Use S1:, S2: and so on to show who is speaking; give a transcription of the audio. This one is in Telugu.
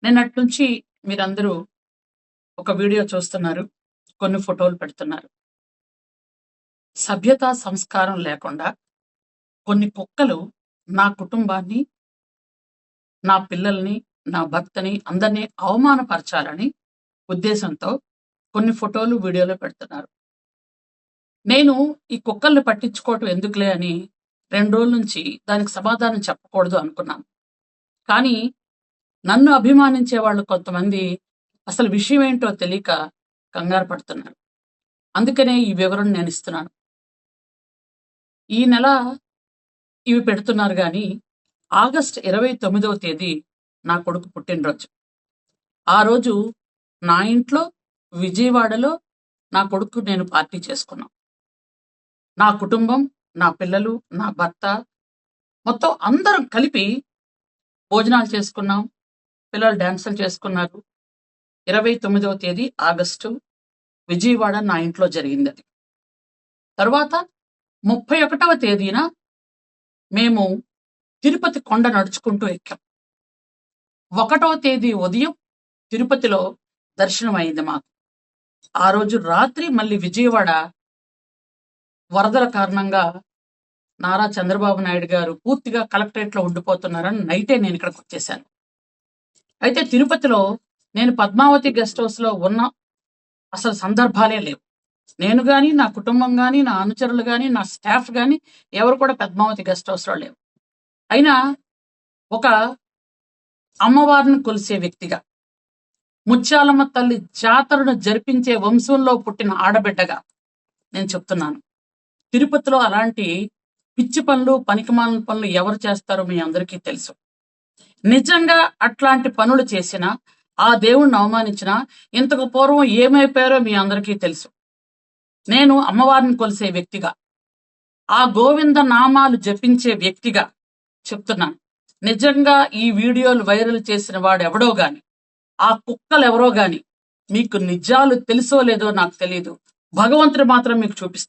S1: నిన్నటి నుంచి మీరందరూ ఒక వీడియో చూస్తున్నారు. కొన్ని ఫోటోలు పెడుతున్నారు. సభ్యత, సంస్కారం లేకుండా కొన్ని కుక్కలు నా కుటుంబాన్ని, నా పిల్లల్ని, నా భర్తని అందరినీ అవమానపరచాలని ఉద్దేశంతో కొన్ని ఫోటోలు, వీడియోలు పెడుతున్నారు. నేను ఈ కుక్కల్ని పట్టించుకోవటం ఎందుకులే అని 2 రోజుల నుంచి దానికి సమాధానం చెప్పకూడదు అనుకున్నాను. కానీ నన్ను అభిమానించే వాళ్ళు కొంతమంది అసలు విషయం ఏంటో తెలియక కంగారు పడుతున్నారు. అందుకనే ఈ వివరణ నేను ఇస్తున్నాను. ఈ నెల ఇవి పెడుతున్నారు గాని ఆగస్టు 29వ తేదీ నా కొడుకు పుట్టినరోజు. ఆ రోజు నా ఇంట్లో విజయవాడలో నా కొడుకు నేను పార్టీ చేసుకున్నాం. నా కుటుంబం, నా పిల్లలు, నా భర్త మొత్తం అందరం కలిపి భోజనాలు చేసుకున్నాం. పిల్లలు డాన్సులు చేసుకున్నారు. 29వ తేదీ ఆగస్టు విజయవాడ నా ఇంట్లో జరిగింది అది. తర్వాత 31వ తేదీన మేము తిరుపతి కొండ నడుచుకుంటూ ఎక్కాం. 1వ తేదీ ఉదయం తిరుపతిలో దర్శనం అయింది మాకు. ఆ రోజు రాత్రి మళ్ళీ విజయవాడ వరదల కారణంగా నారా చంద్రబాబు నాయుడు గారు పూర్తిగా కలెక్టరేట్లో ఉండిపోతున్నారని నైటే నేను ఇక్కడికి వచ్చేసాను. అయితే తిరుపతిలో నేను పద్మావతి గెస్ట్ హౌస్లో ఉన్న అసలు సందర్భాలే లేవు. నేను కానీ, నా కుటుంబం కానీ, నా అనుచరులు కానీ, నా స్టాఫ్ కానీ ఎవరు కూడా పద్మావతి గెస్ట్ హౌస్లో లేవు. అయినా ఒక అమ్మవారిని కొలిసే వ్యక్తిగా, ముత్యాలమ్మ తల్లి జాతరను జరిపించే వంశంలో పుట్టిన ఆడబిడ్డగా నేను చెప్తున్నాను. తిరుపతిలో అలాంటి పిచ్చి పనులు, పనికిమాలిన పనులు ఎవరు చేస్తారో మీ అందరికీ తెలుసు. నిజంగా అట్లాంటి పనులు చేసినా, ఆ దేవుణ్ణి అవమానించినా ఇంతకు పూర్వం ఏమైపోయారో మీ అందరికీ తెలుసు. నేను అమ్మవారిని కొలిసే వ్యక్తిగా, ఆ గోవింద నామాలు జపించే వ్యక్తిగా చెప్తున్నాను. నిజంగా ఈ వీడియోలు వైరల్ చేసిన వాడు ఎవడో గాని, ఆ కుక్కలు ఎవరో గాని, మీకు నిజాలు తెలుసో లేదో నాకు తెలియదు. భగవంతుడు మాత్రం మీకు చూపిస్తాను.